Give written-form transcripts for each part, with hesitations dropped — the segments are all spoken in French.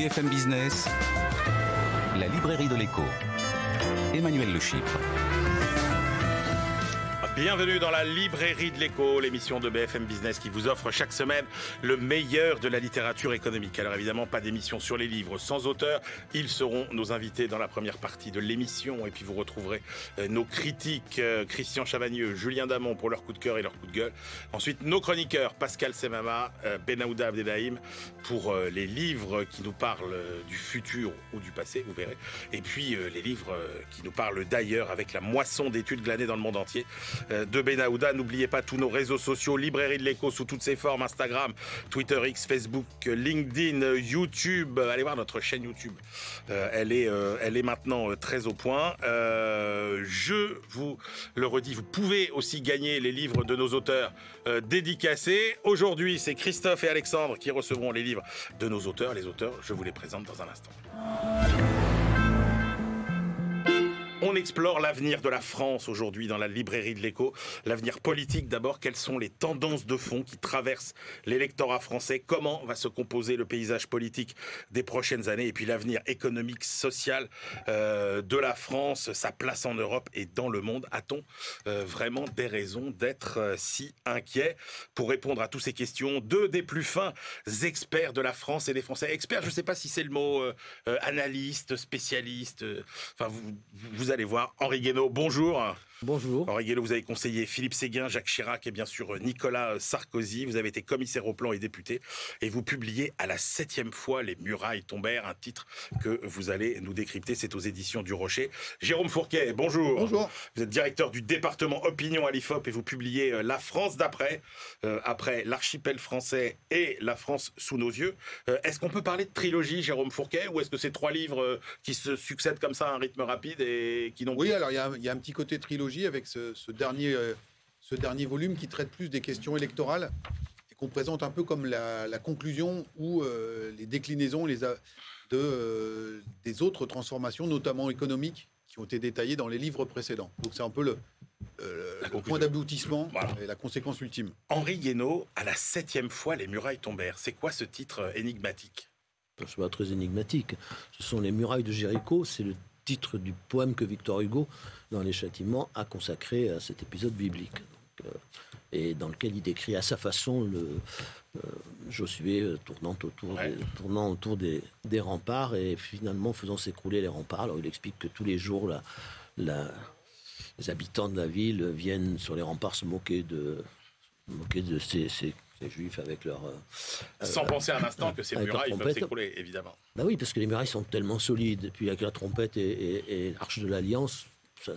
BFM Business, la librairie de l'écho. Emmanuel Le Chypre. Bienvenue dans la librairie de l'écho, l'émission de BFM Business qui vous offre chaque semaine le meilleur de la littérature économique. Alors évidemment, pas d'émission sur les livres sans auteur. Ils seront nos invités dans la première partie de l'émission. Et puis vous retrouverez nos critiques, Christian Chavagneux, Julien Damon pour leur coup de cœur et leur coup de gueule. Ensuite, nos chroniqueurs, Pascal Semama, Benaouda Abdelhaim pour les livres qui nous parlent du futur ou du passé, vous verrez. Et puis les livres qui nous parlent d'ailleurs avec la moisson d'études glanées dans le monde entier. De Benaouda. N'oubliez pas tous nos réseaux sociaux, Librairie de l'écho sous toutes ses formes, Instagram, Twitter X, Facebook, LinkedIn, YouTube. Allez voir notre chaîne YouTube. Elle est maintenant très au point. Je vous le redis, vous pouvez aussi gagner les livres de nos auteurs dédicacés. Aujourd'hui, c'est Christophe et Alexandre qui recevront les livres de nos auteurs. Les auteurs, je vous les présente dans un instant. On explore l'avenir de la France aujourd'hui dans la librairie de l'écho. L'avenir politique d'abord. Quelles sont les tendances de fond qui traversent l'électorat français? Comment va se composer le paysage politique des prochaines années? Et puis l'avenir économique, social de la France, sa place en Europe et dans le monde. A-t-on vraiment des raisons d'être si inquiet? Pour répondre à toutes ces questions, deux des plus fins experts de la France et des Français. Experts, je ne sais pas si c'est le mot analyste, spécialiste. Enfin, vous allez voir. Henri Guénaud, bonjour. Bonjour. Henri Guénaud, vous avez conseillé Philippe Séguin, Jacques Chirac et bien sûr Nicolas Sarkozy. Vous avez été commissaire au plan et député. Et vous publiez à la 7e fois Les Murailles tombèrent, un titre que vous allez nous décrypter. C'est aux éditions du Rocher. Jérôme Fourquet, bonjour. Bonjour. Vous êtes directeur du département Opinion à l'IFOP et vous publiez La France d'après, après l'archipel français et La France sous nos yeux. Est-ce qu'on peut parler de trilogie, Jérôme Fourquet, ou est-ce que c'est trois livres qui se succèdent comme ça à un rythme rapide et qui n'ont... Oui, alors il y a un petit côté trilogie avec ce dernier volume qui traite plus des questions électorales et qu'on présente un peu comme la conclusion ou les déclinaisons des autres transformations, notamment économiques, qui ont été détaillées dans les livres précédents. Donc c'est un peu le point d'aboutissement, voilà, et la conséquence ultime. Henri Guénaud, à la 7e fois, Les Murailles tombèrent. C'est quoi ce titre énigmatique? C'est pas très énigmatique. Ce sont Les Murailles de Jéricho. C'est le titre du poème que Victor Hugo, dans Les Châtiments, a consacré à cet épisode biblique. Donc, et dans lequel il décrit à sa façon Josué tournant autour des remparts et finalement faisant s'écrouler les remparts. Alors il explique que tous les jours, les habitants de la ville viennent sur les remparts se moquer de ces Juifs avec leur... Sans penser un instant que ces murailles peuvent s'écrouler, évidemment. Ben oui, parce que les murailles sont tellement solides. Puis avec la trompette et l'arche de l'Alliance,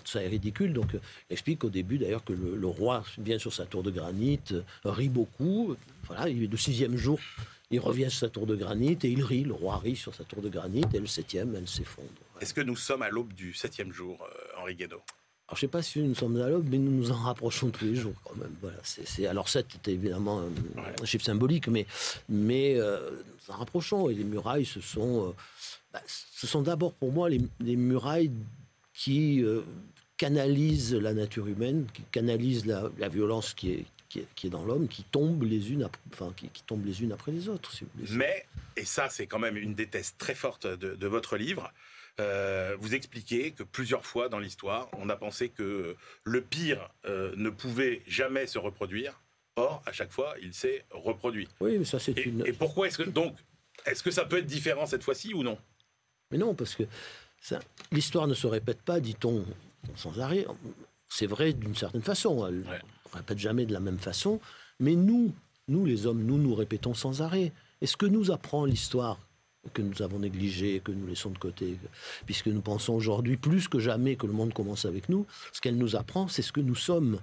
ça est ridicule. Donc il explique au début d'ailleurs que le roi vient sur sa tour de granit, rit beaucoup. Voilà, il est le 6e jour, il revient sur sa tour de granit et il rit. Le roi rit sur sa tour de granit et le 7e, elle s'effondre. Voilà. Est-ce que nous sommes à l'aube du 7e jour, Henri Guénaud? Alors, je ne sais pas si nous sommes à l'aube, mais nous nous en rapprochons tous les jours quand même. Voilà, alors 7 était évidemment un chiffre symbolique, mais nous en rapprochons. Et les murailles, ce sont d'abord pour moi les murailles qui canalisent la nature humaine, qui canalisent la violence qui est dans l'homme, qui tombent les unes après les autres. Si vous voulez. Mais, et ça c'est quand même une des thèses très fortes de votre livre, vous expliquez que plusieurs fois dans l'histoire, on a pensé que le pire ne pouvait jamais se reproduire. Or, à chaque fois, il s'est reproduit. Oui, mais ça c'est Et pourquoi est-ce que ça peut être différent cette fois-ci ou non? Mais non, parce que l'histoire ne se répète pas, dit-on sans arrêt. C'est vrai d'une certaine façon. Elle ne répète jamais de la même façon. Mais nous les hommes, nous répétons sans arrêt. Et ce que nous apprend l'histoire, que nous avons négligé, que nous laissons de côté, puisque nous pensons aujourd'hui plus que jamais que le monde commence avec nous, ce qu'elle nous apprend, c'est ce que nous sommes.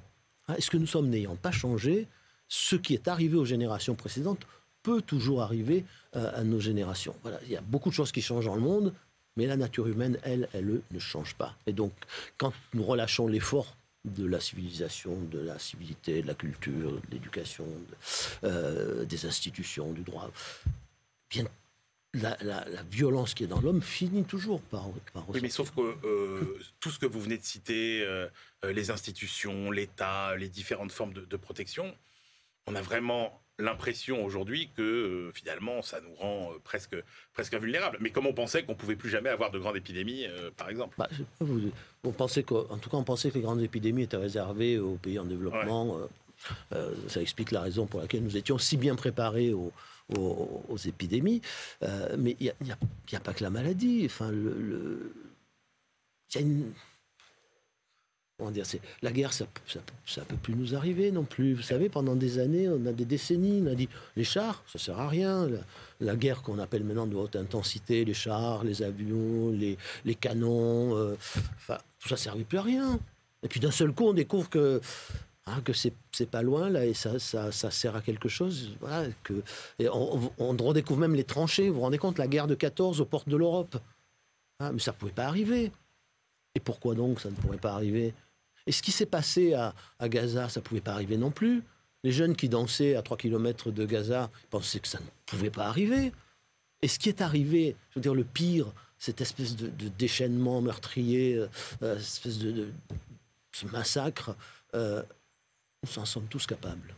Est-ce que nous sommes n'ayant pas changé? Ce qui est arrivé aux générations précédentes peut toujours arriver à nos générations. Voilà. Il y a beaucoup de choses qui changent dans le monde, mais la nature humaine, elle ne change pas. Et donc, quand nous relâchons l'effort de la civilisation, de la civilité, de la culture, de l'éducation, des institutions, du droit, bien la violence qui est dans l'homme finit toujours par oui, mais sauf que tout ce que vous venez de citer, les institutions, l'État, les différentes formes de protection, on a vraiment l'impression aujourd'hui que finalement ça nous rend presque invulnérables. Mais comme on pensait qu'on pouvait plus jamais avoir de grandes épidémies, par exemple. Bah, on pensait en tout cas, on pensait que les grandes épidémies étaient réservées aux pays en développement. Ça explique la raison pour laquelle nous étions si bien préparés aux épidémies. Mais il n'y a pas que la maladie. Enfin, il y a une... Comment dire, la guerre, ça peut plus nous arriver non plus. Vous savez, pendant des années, on a des décennies, on a dit les chars, ça sert à rien. La guerre qu'on appelle maintenant de haute intensité, les chars, les avions, les canons, enfin, tout ça ne servait plus à rien. Et puis d'un seul coup, on découvre que c'est pas loin là et ça sert à quelque chose. Voilà, et on redécouvre même les tranchées. Vous vous rendez compte, la guerre de 14 aux portes de l'Europe. Mais ça ne pouvait pas arriver. Et pourquoi donc ça ne pourrait pas arriver? Et ce qui s'est passé à Gaza, ça ne pouvait pas arriver non plus. Les jeunes qui dansaient à 3 km de Gaza pensaient que ça ne pouvait pas arriver. Et ce qui est arrivé, je veux dire le pire, cette espèce de déchaînement meurtrier, cette espèce de ce massacre, nous en sommes tous capables.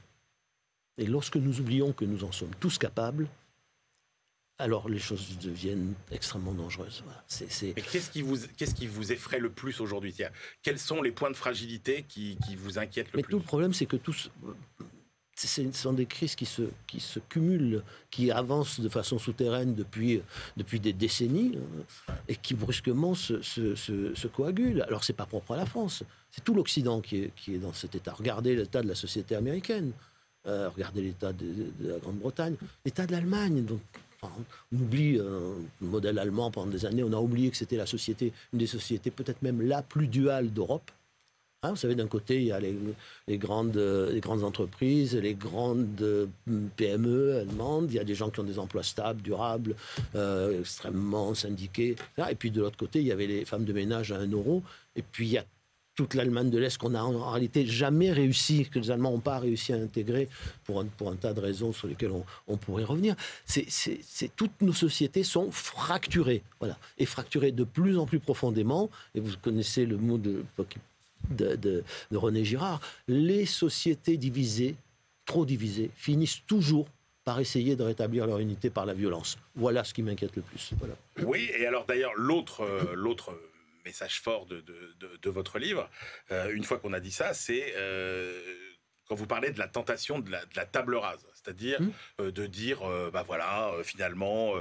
Et lorsque nous oublions que nous en sommes tous capables, alors les choses deviennent extrêmement dangereuses. Voilà. Mais qu'est-ce qui vous effraie le plus aujourd'hui? Quels sont les points de fragilité qui vous inquiètent le plus? Mais tout le problème, c'est que ce sont des crises qui se cumulent, qui avancent de façon souterraine depuis des décennies et qui brusquement se coagulent. Alors c'est pas propre à la France, c'est tout l'Occident qui est dans cet état. Regardez l'état de la société américaine, regardez l'état de la Grande-Bretagne, l'état de l'Allemagne. Donc, on oublie le modèle allemand pendant des années, on a oublié que c'était une des sociétés peut-être même la plus duale d'Europe. Vous savez, d'un côté, il y a les grandes entreprises, les grandes PME allemandes, il y a des gens qui ont des emplois stables, durables, extrêmement syndiqués. Et puis de l'autre côté, il y avait les femmes de ménage à 1 euro. Et puis il y a toute l'Allemagne de l'Est qu'on a en réalité jamais réussi, que les Allemands n'ont pas réussi à intégrer pour un tas de raisons sur lesquelles on pourrait revenir. Toutes nos sociétés sont fracturées, voilà, et fracturées de plus en plus profondément. Et vous connaissez le mot de René Girard. Les sociétés divisées, trop divisées, finissent toujours par essayer de rétablir leur unité par la violence. Voilà ce qui m'inquiète le plus. Voilà. Oui, et alors d'ailleurs, l'autre message fort de votre livre, une fois qu'on a dit ça, c'est quand vous parlez de la tentation de la table rase, c'est-à-dire de dire, finalement,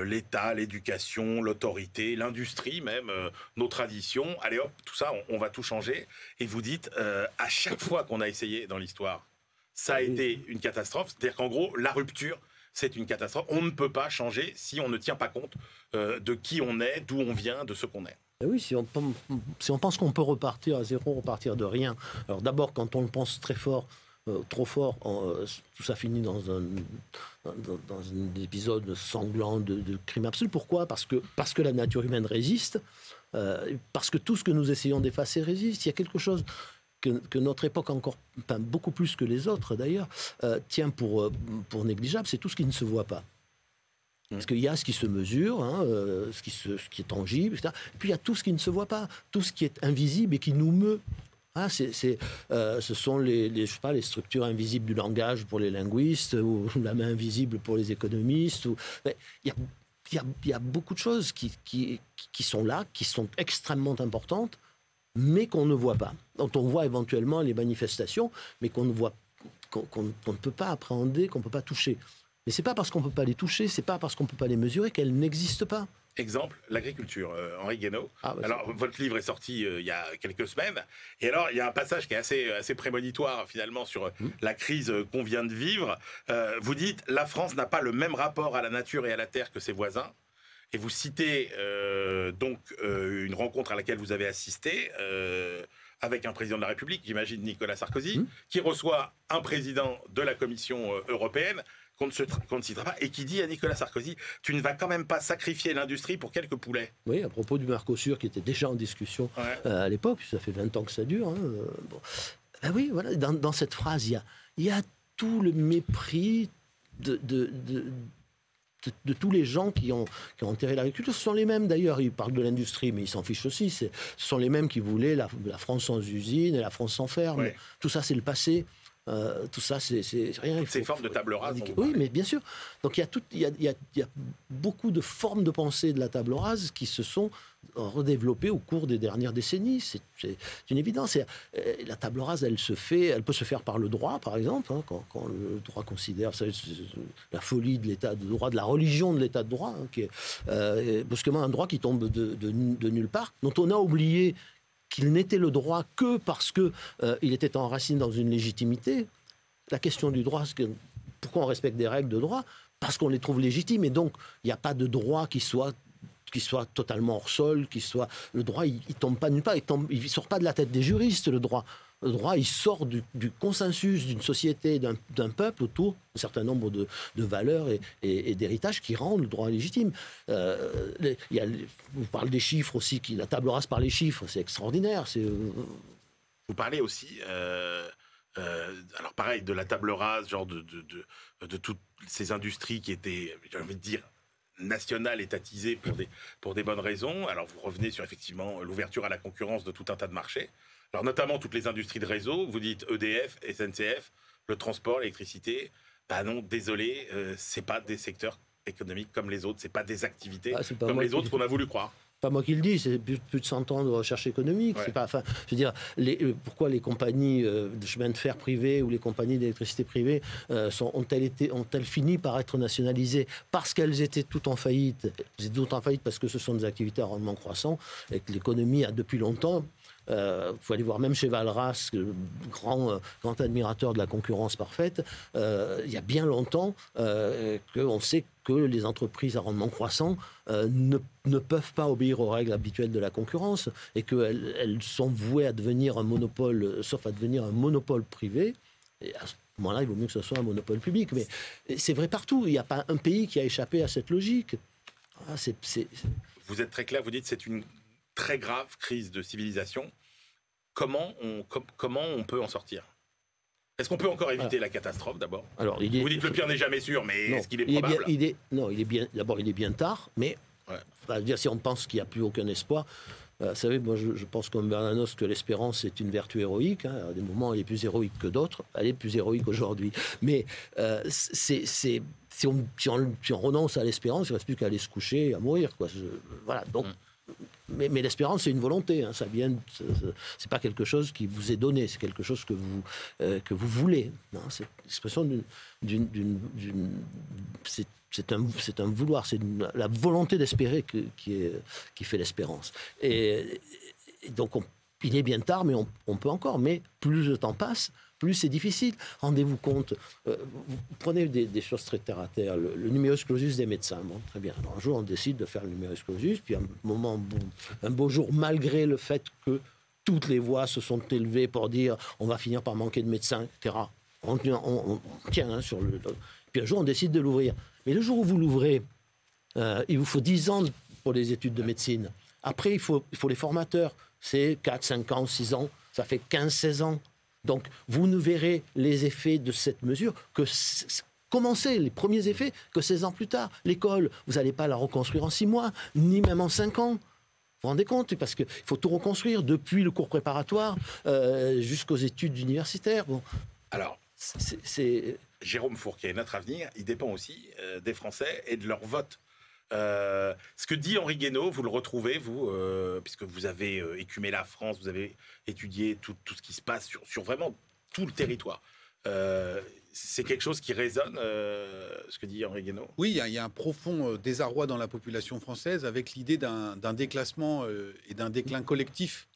l'État, l'éducation, l'autorité, l'industrie même, nos traditions, allez hop, tout ça, on va tout changer. Et vous dites, à chaque fois qu'on a essayé dans l'histoire, ça a été une catastrophe, c'est-à-dire qu'en gros, la rupture, c'est une catastrophe. On ne peut pas changer si on ne tient pas compte de qui on est, d'où on vient, de ce qu'on est. Et oui, si on pense qu'on peut repartir à zéro, repartir de rien. Alors d'abord, quand on le pense très fort, trop fort, tout ça finit dans un épisode sanglant de crime absolu. Pourquoi ? Parce que la nature humaine résiste, parce que tout ce que nous essayons d'effacer résiste. Il y a quelque chose que notre époque, encore beaucoup plus que les autres d'ailleurs, tient pour négligeable, c'est tout ce qui ne se voit pas. Parce qu'il y a ce qui se mesure, ce qui est tangible, etc. Et puis il y a tout ce qui ne se voit pas, tout ce qui est invisible et qui nous meut. Ce sont les structures invisibles du langage pour les linguistes, ou la main invisible pour les économistes. Il y a beaucoup de choses qui sont là, qui sont extrêmement importantes, mais qu'on ne voit pas. Dont on voit éventuellement les manifestations, mais qu'on ne peut pas appréhender, qu'on ne peut pas toucher. Mais ce n'est pas parce qu'on ne peut pas les toucher, ce n'est pas parce qu'on ne peut pas les mesurer qu'elles n'existent pas. Exemple, l'agriculture. Henri Guénaud. Alors, votre livre est sorti il y a quelques semaines. Et alors, il y a un passage qui est assez prémonitoire, finalement, sur la crise qu'on vient de vivre. Vous dites, la France n'a pas le même rapport à la nature et à la terre que ses voisins. Et vous citez donc une rencontre à laquelle vous avez assisté avec un président de la République, j'imagine Nicolas Sarkozy, qui reçoit un président de la Commission européenne, qu'on ne citera pas, et qui dit à Nicolas Sarkozy, tu ne vas quand même pas sacrifier l'industrie pour quelques poulets. Oui, à propos du Mercosur, qui était déjà en discussion à l'époque, ça fait 20 ans que ça dure. Ben oui, voilà, dans cette phrase, il y a tout le mépris de tous les gens qui ont enterré l'agriculture. Ce sont les mêmes, d'ailleurs, ils parlent de l'industrie, mais ils s'en fichent aussi. Ce sont les mêmes qui voulaient la France sans usine et la France sans ferme. Ouais. Tout ça, c'est le passé. Tout ça, c'est rien. Ces formes de table rase. Oui, mais bien sûr. Donc il y a beaucoup de formes de pensée de la table rase qui se sont redéveloppées au cours des dernières décennies. C'est une évidence. La table rase, elle peut se faire par le droit, par exemple, hein, quand le droit considère la folie de l'état de droit, de la religion de l'état de droit, hein, qui est brusquement un droit qui tombe de nulle part, dont on a oublié qu'il n'était le droit que parce qu'il était enraciné dans une légitimité. La question du droit, c'est pourquoi on respecte des règles de droit? Parce qu'on les trouve légitimes, et donc il n'y a pas de droit qui soit totalement hors sol, le droit, il tombe pas nulle part, il sort pas de la tête des juristes, le droit. Le droit, il sort du consensus d'une société, d'un peuple autour d'un certain nombre de valeurs et d'héritages qui rendent le droit légitime. Vous parlez des chiffres aussi, la table rase par les chiffres, c'est extraordinaire. Vous parlez aussi, alors pareil, de la table rase, genre de toutes ces industries qui étaient, j'ai envie de dire, nationales, étatisées pour des bonnes raisons. Alors vous revenez sur effectivement l'ouverture à la concurrence de tout un tas de marchés. Alors notamment toutes les industries de réseau, vous dites EDF, SNCF, le transport, l'électricité. Bah non, désolé, c'est pas des secteurs économiques comme les autres, c'est pas des activités comme les autres qu'on a voulu croire. Pas moi qui le dis, c'est plus de 100 ans de recherche économique. Ouais. C'est pas, je veux dire, pourquoi les compagnies de chemin de fer privées ou les compagnies d'électricité privées ont-elles fini par être nationalisées? Parce qu'elles étaient toutes en faillite. Elles étaient toutes en faillite parce que ce sont des activités à rendement croissant et que l'économie a depuis longtemps. Il faut aller voir même chez Valras, grand admirateur de la concurrence parfaite. Il y a bien longtemps qu'on sait que les entreprises à rendement croissant ne peuvent pas obéir aux règles habituelles de la concurrence et qu'elles sont vouées à devenir un monopole, sauf à devenir un monopole privé. Et à ce moment-là, il vaut mieux que ce soit un monopole public. Mais c'est vrai partout. Il n'y a pas un pays qui a échappé à cette logique. Vous êtes très clair, vous dites que c'est une très grave crise de civilisation. Comment on peut en sortir? Est-ce qu'on peut encore éviter la catastrophe d'abord? Vous dites que le pire n'est jamais sûr, mais est-ce qu'il est probable? D'abord, il est bien tard, mais dire, si on pense qu'il n'y a plus aucun espoir, vous savez, moi je pense comme Bernanos que l'espérance est une vertu héroïque. Hein. À des moments, elle est plus héroïque que d'autres. Elle est plus héroïque aujourd'hui. Mais si on renonce à l'espérance, il ne reste plus qu'à aller se coucher et à mourir, quoi. Voilà, donc... Mais l'espérance, c'est une volonté. Hein, c'est pas quelque chose qui vous est donné, c'est quelque chose que vous voulez. Non, c'est l'expression c'est un vouloir, c'est la volonté d'espérer qui fait l'espérance. Et donc, il est bien tard, mais on peut encore. Mais plus le temps passe, plus c'est difficile. Rendez-vous compte, vous prenez des choses très terre à terre, le numerus clausus des médecins. Bon, très bien. Alors, un jour, on décide de faire le numerus clausus, puis un beau jour, malgré le fait que toutes les voix se sont élevées pour dire on va finir par manquer de médecins, etc. On tient sur le... Puis un jour, on décide de l'ouvrir. Mais le jour où vous l'ouvrez, il vous faut 10 ans pour les études de médecine. Après, il faut les formateurs. C'est 4, 5 ans, 6 ans. Ça fait 15, 16 ans. Donc, vous ne verrez les effets de cette mesure que commencer, les premiers effets, que 16 ans plus tard. L'école, vous n'allez pas la reconstruire en 6 mois, ni même en 5 ans. Vous vous rendez compte? Parce qu'il faut tout reconstruire, depuis le cours préparatoire jusqu'aux études universitaires. Bon. Alors, Jérôme Fourquet, notre avenir, il dépend aussi des Français et de leur vote. Ce que dit Henri Guénaud, vous le retrouvez, vous, puisque vous avez écumé la France, vous avez étudié tout ce qui se passe sur vraiment tout le territoire. C'est quelque chose qui résonne, ce que dit Henri Guénaud? Oui, il y a un profond désarroi dans la population française avec l'idée d'un déclassement et d'un déclin collectif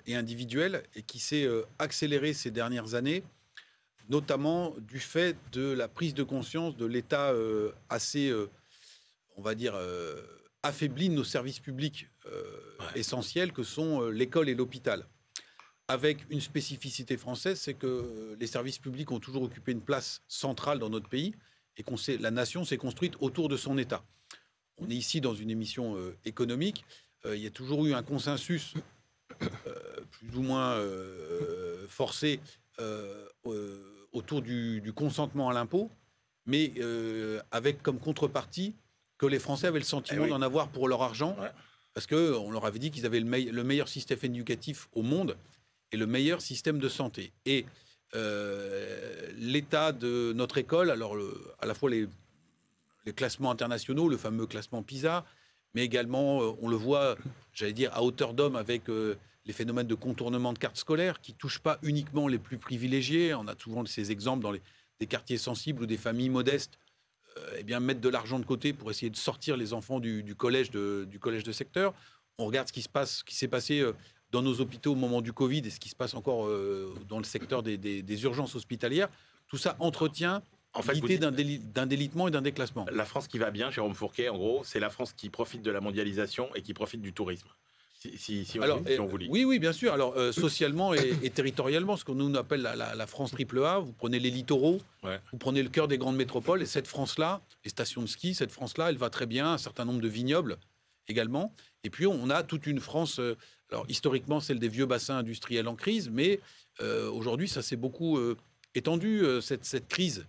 et individuel et qui s'est accéléré ces dernières années, notamment du fait de la prise de conscience de l'état assez... on va dire, affaibli de nos services publics essentiels que sont l'école et l'hôpital. Avec une spécificité française, c'est que les services publics ont toujours occupé une place centrale dans notre pays et la nation s'est construite autour de son État. On est ici dans une émission économique. Il y a toujours eu un consensus plus ou moins forcé autour du consentement à l'impôt, mais avec comme contrepartie que les Français avaient le sentiment d'en avoir pour leur argent, parce qu'on leur avait dit qu'ils avaient le meilleur système éducatif au monde et le meilleur système de santé. Et l'état de notre école, alors à la fois les classements internationaux, le fameux classement PISA, mais également, on le voit, j'allais dire, à hauteur d'homme avec les phénomènes de contournement de cartes scolaires qui ne touchent pas uniquement les plus privilégiés. On a souvent ces exemples dans des quartiers sensibles ou des familles modestes, eh bien, mettre de l'argent de côté pour essayer de sortir les enfants du collège de secteur. On regarde ce qui s'est passé dans nos hôpitaux au moment du Covid et ce qui se passe encore dans le secteur des urgences hospitalières. Tout ça entretient l'idée d'un délitement et d'un déclassement. La France qui va bien, Jérôme Fourquet, en gros, c'est la France qui profite de la mondialisation et qui profite du tourisme. Si on vous lit. Oui, bien sûr. Alors, socialement et territorialement, ce que nous appelle la France AAA, vous prenez les littoraux, vous prenez le cœur des grandes métropoles, et cette France-là, les stations de ski, cette France-là, elle va très bien, un certain nombre de vignobles également. Et puis, on a toute une France, alors historiquement, celle des vieux bassins industriels en crise, mais aujourd'hui, ça s'est beaucoup étendu, cette crise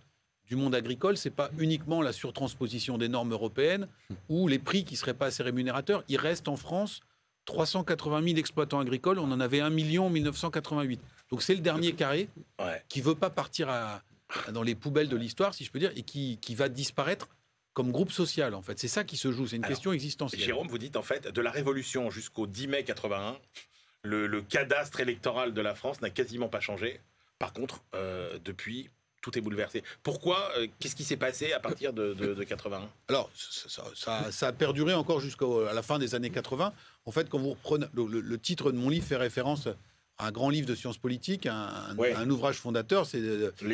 du monde agricole. C'est pas uniquement la surtransposition des normes européennes ou les prix qui seraient pas assez rémunérateurs. Il reste en France 380 000 exploitants agricoles, on en avait 1 million en 1988. Donc c'est le dernier carré qui ne veut pas partir dans les poubelles de l'histoire, si je peux dire, et qui va disparaître comme groupe social, en fait. C'est ça qui se joue, c'est une question existentielle. Jérôme, vous dites, en fait, de la Révolution jusqu'au 10 mai 81, le cadastre électoral de la France n'a quasiment pas changé. Par contre, depuis, tout est bouleversé. Pourquoi qu'est-ce qui s'est passé à partir de 81 ? Alors, ça a perduré encore jusqu'à la fin des années 80. En fait, quand vous reprenez... Le titre de mon livre fait référence à un grand livre de sciences politiques, un ouvrage fondateur, c'est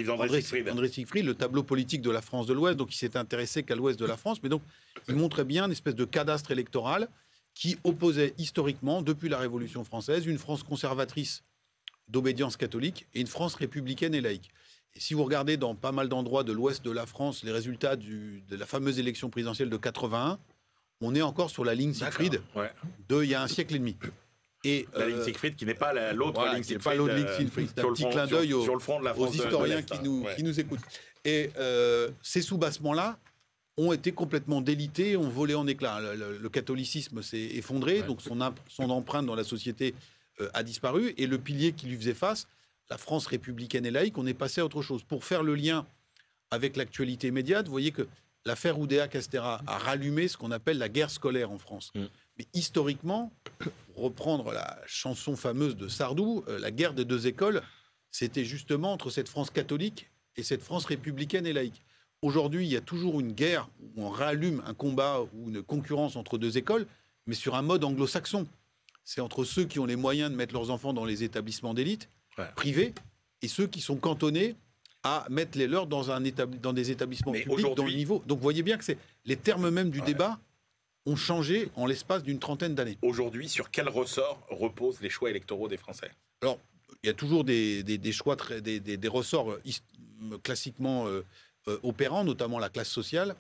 André Siegfried, le tableau politique de la France de l'Ouest. Donc, il s'est intéressé qu'à l'Ouest de la France. Mais donc, il montrait bien une espèce de cadastre électoral qui opposait historiquement, depuis la Révolution française, une France conservatrice d'obédience catholique et une France républicaine et laïque. Et si vous regardez dans pas mal d'endroits de l'Ouest de la France les résultats de la fameuse élection présidentielle de 81, on est encore sur la ligne Siegfried d'il y a un siècle et demi. Et, la ligne Siegfried qui n'est pas l'autre ligne Siegfried. Pas l'autre ligne Siegfried. C'est un petit clin d'œil aux historiens qui nous écoutent. Et ces soubassements-là ont été complètement délités, ont volé en éclats. Le catholicisme s'est effondré, donc son empreinte dans la société a disparu, et le pilier qui lui faisait face, la France républicaine et laïque, on est passé à autre chose. Pour faire le lien avec l'actualité immédiate, vous voyez que l'affaire Oudéa-Castéra a rallumé ce qu'on appelle la guerre scolaire en France. Mais historiquement, pour reprendre la chanson fameuse de Sardou, la guerre des deux écoles, c'était justement entre cette France catholique et cette France républicaine et laïque. Aujourd'hui, il y a toujours une guerre où on rallume un combat ou une concurrence entre deux écoles, mais sur un mode anglo-saxon. C'est entre ceux qui ont les moyens de mettre leurs enfants dans les établissements d'élite privés et ceux qui sont cantonnés à mettre les leurs dans des établissements publics dans le niveau. Donc vous voyez bien que les termes même du débat ont changé en l'espace d'une trentaine d'années. Aujourd'hui, sur quel ressort reposent les choix électoraux des Français ? Alors, il y a toujours des choix, des ressorts classiquement opérants, notamment la classe sociale,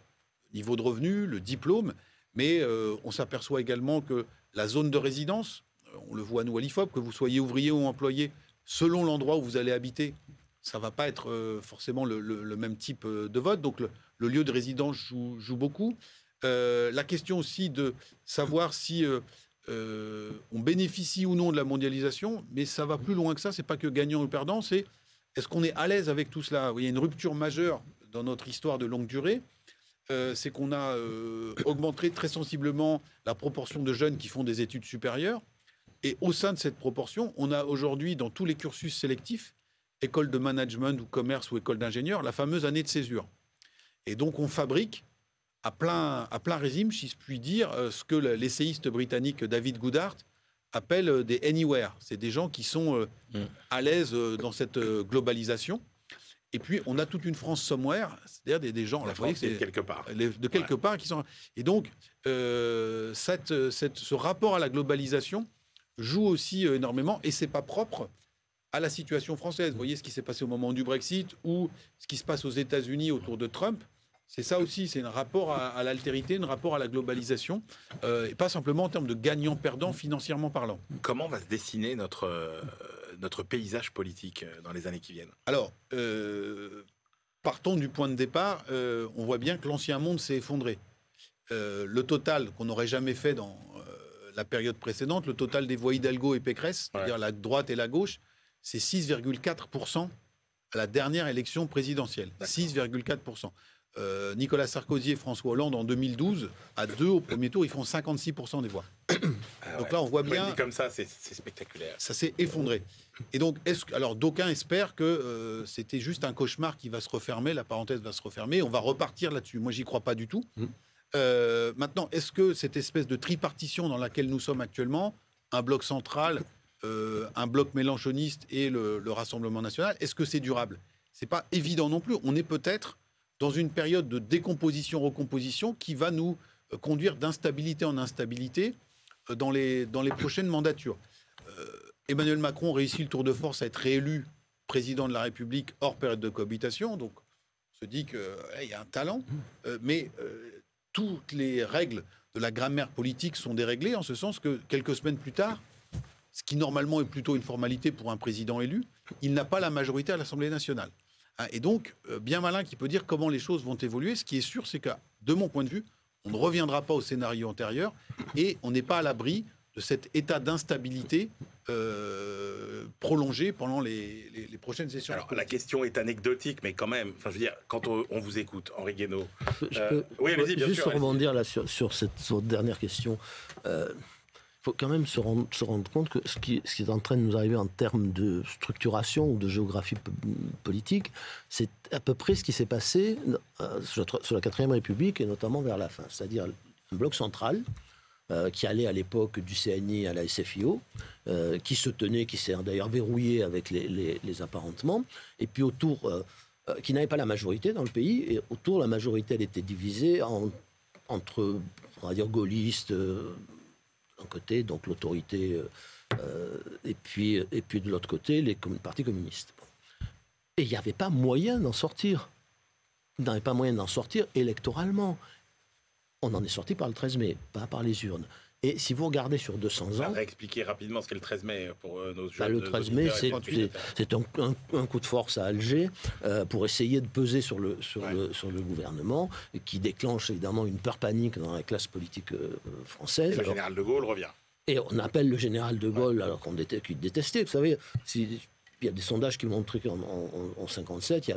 niveau de revenu, le diplôme, mais on s'aperçoit également que la zone de résidence, on le voit nous à l'IFOP, que vous soyez ouvrier ou employé, selon l'endroit où vous allez habiter, ça ne va pas être forcément le même type de vote. Donc le lieu de résidence joue beaucoup. La question aussi de savoir si on bénéficie ou non de la mondialisation, mais ça va plus loin que ça, c'est pas que gagnant ou perdant, c'est est-ce qu'on est à l'aise avec tout cela ? Il y a une rupture majeure dans notre histoire de longue durée, c'est qu'on a augmenté très sensiblement la proportion de jeunes qui font des études supérieures, et au sein de cette proportion, on a aujourd'hui dans tous les cursus sélectifs, école de management ou commerce ou école d'ingénieur, la fameuse année de césure. Et donc on fabrique à plein régime, si je puis dire, ce que l'essayiste britannique David Goodhart appelle des anywhere. C'est des gens qui sont à l'aise dans cette globalisation. Et puis on a toute une France somewhere, c'est-à-dire des gens... La France, c'est quelque part. De quelque part qui sont... Et donc ce rapport à la globalisation joue aussi énormément, et c'est pas propre à la situation française. Vous voyez ce qui s'est passé au moment du Brexit ou ce qui se passe aux États-Unis autour de Trump. C'est ça aussi, c'est un rapport à l'altérité, un rapport à la globalisation, et pas simplement en termes de gagnant-perdant financièrement parlant. Comment va se dessiner notre paysage politique dans les années qui viennent ? Alors, partons du point de départ, on voit bien que l'ancien monde s'est effondré. Le total qu'on n'aurait jamais fait dans la période précédente, le total des voix Hidalgo et Pécresse, c'est-à-dire la droite et la gauche, c'est 6,4% à la dernière élection présidentielle, 6,4%. Nicolas Sarkozy et François Hollande, en 2012, à 2 au premier tour, ils font 56% des voix. Donc là, on voit bien... Dit comme ça, c'est spectaculaire. Ça s'est effondré. Et donc, alors d'aucuns espèrent que c'était juste un cauchemar qui va se refermer, la parenthèse va se refermer, on va repartir là-dessus. Moi, j'y crois pas du tout. Maintenant, est-ce que cette espèce de tripartition dans laquelle nous sommes actuellement, un bloc central, un bloc mélenchoniste et le Rassemblement national, est-ce que c'est durable? C'est pas évident non plus. On est peut-être dans une période de décomposition-recomposition qui va nous conduire d'instabilité en instabilité dans les prochaines mandatures. Emmanuel Macron réussit le tour de force à être réélu président de la République hors période de cohabitation, donc on se dit qu'il y a un talent, mais toutes les règles de la grammaire politique sont déréglées, en ce sens que quelques semaines plus tard, ce qui normalement est plutôt une formalité pour un président élu, il n'a pas la majorité à l'Assemblée nationale. Et donc, bien malin qui peut dire comment les choses vont évoluer. Ce qui est sûr, c'est que, de mon point de vue, on ne reviendra pas au scénario antérieur et on n'est pas à l'abri de cet état d'instabilité prolongé pendant les prochaines sessions. Alors, la question est anecdotique, mais quand même, enfin, je veux dire, quand on vous écoute, Henri Guénaud... oui, allez-y, bien sûr. Juste rebondir là sur cette dernière question. Il faut quand même se rendre compte que ce qui est en train de nous arriver en termes de structuration ou de géographie politique, c'est à peu près ce qui s'est passé sur la 4e République et notamment vers la fin. C'est-à-dire un bloc central qui allait à l'époque du CNI à la SFIO, qui se tenait, qui s'est d'ailleurs verrouillé avec les apparentements, et puis autour, qui n'avait pas la majorité dans le pays, et autour, la majorité, elle était divisée entre, on va dire, gaullistes, d'un côté, donc l'autorité, et puis de l'autre côté, les partis communistes. Bon. Et il n'y avait pas moyen d'en sortir. Il n'y avait pas moyen d'en sortir électoralement. On en est sorti par le 13 mai, pas par les urnes. Et si vous regardez sur 200 ans... On va expliquer rapidement ce qu'est le 13 mai pour nos jeunes... le 13 mai, c'est un coup de force à Alger pour essayer de peser sur le gouvernement, qui déclenche évidemment une peur panique dans la classe politique française. Et le général de Gaulle revient. Et on appelle le général de Gaulle, alors qu'il détestait. Vous savez, il y a des sondages qui montraient qu'en 57,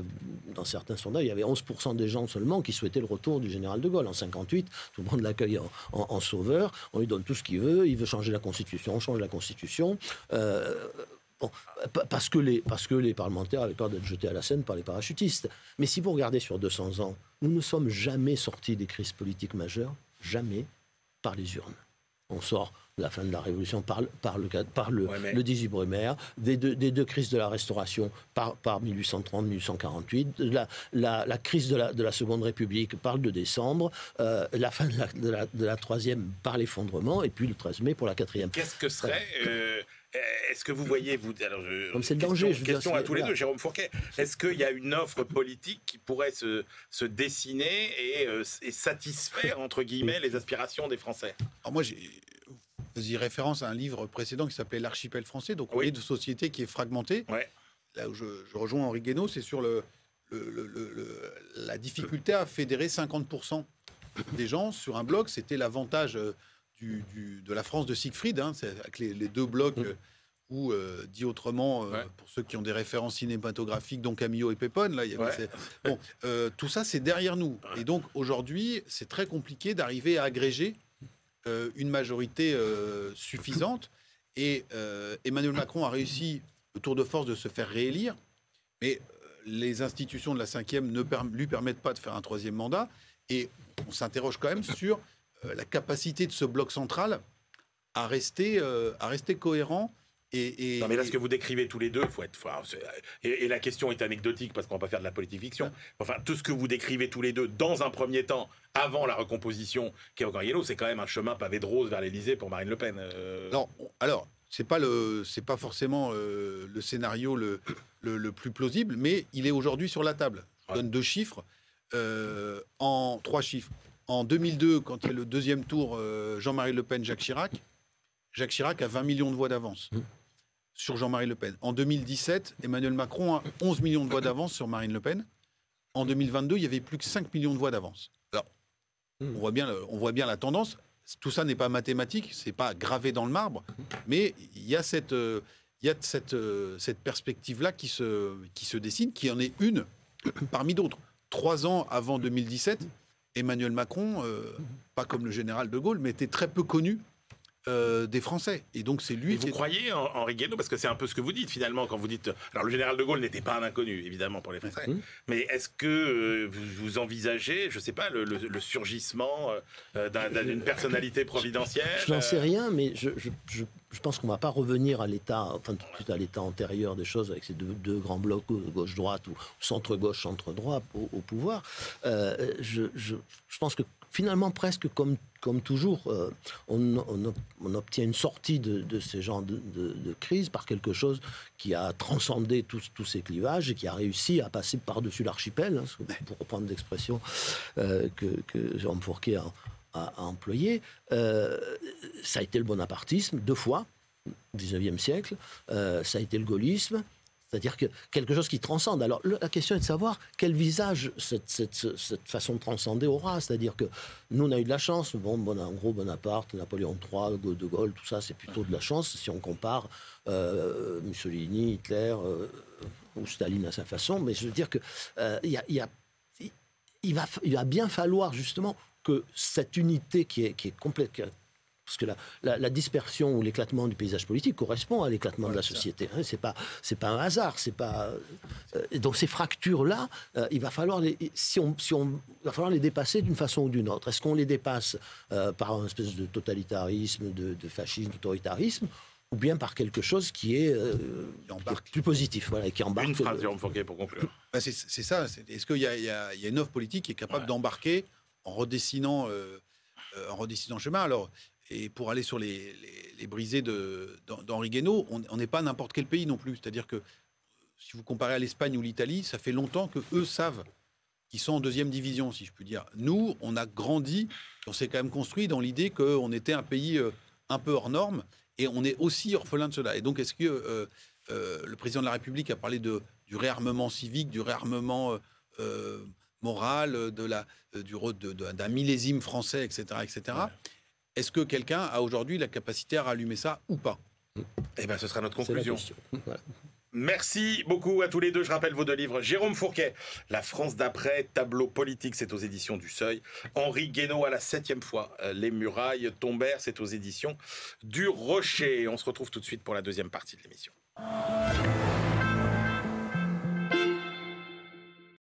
dans certains sondages, il y avait 11% des gens seulement qui souhaitaient le retour du général de Gaulle. En 58, tout le monde l'accueille en sauveur, on lui donne tout ce qu'il veut, il veut changer la Constitution, on change la Constitution. Parce que les parlementaires avaient peur d'être jetés à la Seine par les parachutistes. Mais si vous regardez sur 200 ans, nous ne sommes jamais sortis des crises politiques majeures, par les urnes. On sort de la fin de la Révolution par le 18 Brumaire, des deux crises de la Restauration par 1830-1848, la crise de la Seconde République par le 2 décembre, la fin de la Troisième par l'effondrement, et puis le 13 mai pour la 4e. Qu'est-ce que serait... Est-ce que vous voyez, comme c'est le danger, question à tous les deux, Jérôme Fourquet, est-ce qu'il y a une offre politique qui pourrait se dessiner et satisfaire, entre guillemets, les aspirations des Français? Alors moi, vous faisiez référence à un livre précédent qui s'appelait L'Archipel français, donc on est de société qui est fragmentée. Ouais. Là où je rejoins Henri Guénaud, c'est sur la difficulté à fédérer 50% des gens sur un bloc. C'était l'avantage de la France de Siegfried, avec les deux blocs où, dit autrement, pour ceux qui ont des références cinématographiques, dont Camillo et Pépone, là, tout ça, c'est derrière nous. Et donc, aujourd'hui, c'est très compliqué d'arriver à agréger une majorité suffisante. Et Emmanuel Macron a réussi le tour de force de se faire réélire, mais les institutions de la 5e ne lui permettent pas de faire un 3e mandat. Et on s'interroge quand même sur la capacité de ce bloc central à rester cohérent. Non, mais là, ce que vous décrivez tous les deux, et la question est anecdotique parce qu'on ne va pas faire de la politique fiction. Enfin, tout ce que vous décrivez tous les deux dans un premier temps, avant la recomposition qui est encore yellow, c'est quand même un chemin pavé de rose vers l'Élysée pour Marine Le Pen. Non, alors, c'est pas forcément le scénario le plus plausible, mais il est aujourd'hui sur la table. Je donne 2 chiffres, 3 chiffres. En 2002, quand il y a le 2e tour, Jean-Marie Le Pen, Jacques Chirac a 20 millions de voix d'avance sur Jean-Marie Le Pen. En 2017, Emmanuel Macron a 11 millions de voix d'avance sur Marine Le Pen. En 2022, il y avait plus que 5 millions de voix d'avance. Alors, on voit bien la tendance. Tout ça n'est pas mathématique, c'est pas gravé dans le marbre, mais il y a cette il y a cette perspective-là qui se dessine, qui en est une parmi d'autres. 3 ans avant 2017, Emmanuel Macron, pas comme le général de Gaulle, mais était très peu connu des Français. Et donc c'est lui. Et vous croyez en Henri Guénaud, parce que c'est un peu ce que vous dites finalement quand vous dites. Alors le général de Gaulle n'était pas un inconnu évidemment pour les Français, mais est-ce que vous envisagez, je sais pas, le surgissement d'une personnalité providentielle? Je n'en sais rien, mais je pense qu'on ne va pas revenir à l'état, enfin tout de suite à l'état antérieur des choses avec ces deux grands blocs gauche-droite ou centre-gauche, centre-droit au pouvoir. Je pense que finalement, presque comme toujours, on obtient une sortie de ces genres de crise par quelque chose qui a transcendé tous ces clivages et qui a réussi à passer par-dessus l'archipel, hein, pour reprendre l'expression que Jérôme Fourquet a employée. Ça a été le bonapartisme, 2 fois, au XIXe siècle. Ça a été le gaullisme. C'est-à-dire que quelque chose qui transcende. Alors, la question est de savoir quel visage cette façon de transcender aura. C'est-à-dire que nous, on a eu de la chance. Bon, en gros, Bonaparte, Napoléon III, De Gaulle, tout ça, c'est plutôt de la chance si on compare Mussolini, Hitler ou Staline à sa façon. Mais je veux dire que il va bien falloir justement que cette unité qui est complète... Parce que la dispersion ou l'éclatement du paysage politique correspond à l'éclatement de la société. Hein, c'est pas un hasard. Donc ces fractures-là, il va falloir va falloir les dépasser d'une façon ou d'une autre. Est-ce qu'on les dépasse par une espèce de totalitarisme, de fascisme, d'autoritarisme, ou bien par quelque chose qui est plus positif, voilà, qui embarque. Une phrase, Jérôme Fourquet, pour conclure. C'est ça. Est-ce qu'il y a une offre politique qui est capable d'embarquer en redessinant chemin? Alors. Et pour aller sur les brisées d'Henri Guénaud, on n'est pas n'importe quel pays non plus. C'est-à-dire que si vous comparez à l'Espagne ou l'Italie, ça fait longtemps qu'eux savent qu'ils sont en 2e division, si je puis dire. Nous, on a grandi, on s'est quand même construit dans l'idée qu'on était un pays un peu hors norme, et on est aussi orphelin de cela. Et donc, est-ce que le président de la République a parlé du réarmement civique, du réarmement moral, d'un millésime français, etc., etc. Ouais. Est-ce que quelqu'un a aujourd'hui la capacité à rallumer ça ou pas? Eh bien, ce sera notre conclusion. Voilà. Merci beaucoup à tous les deux. Je rappelle vos 2 livres. Jérôme Fourquet, La France d'après, tableau politique, c'est aux éditions du Seuil. Henri Guénaud, à la 7e fois, Les murailles tombèrent, c'est aux éditions du Rocher. On se retrouve tout de suite pour la 2e partie de l'émission.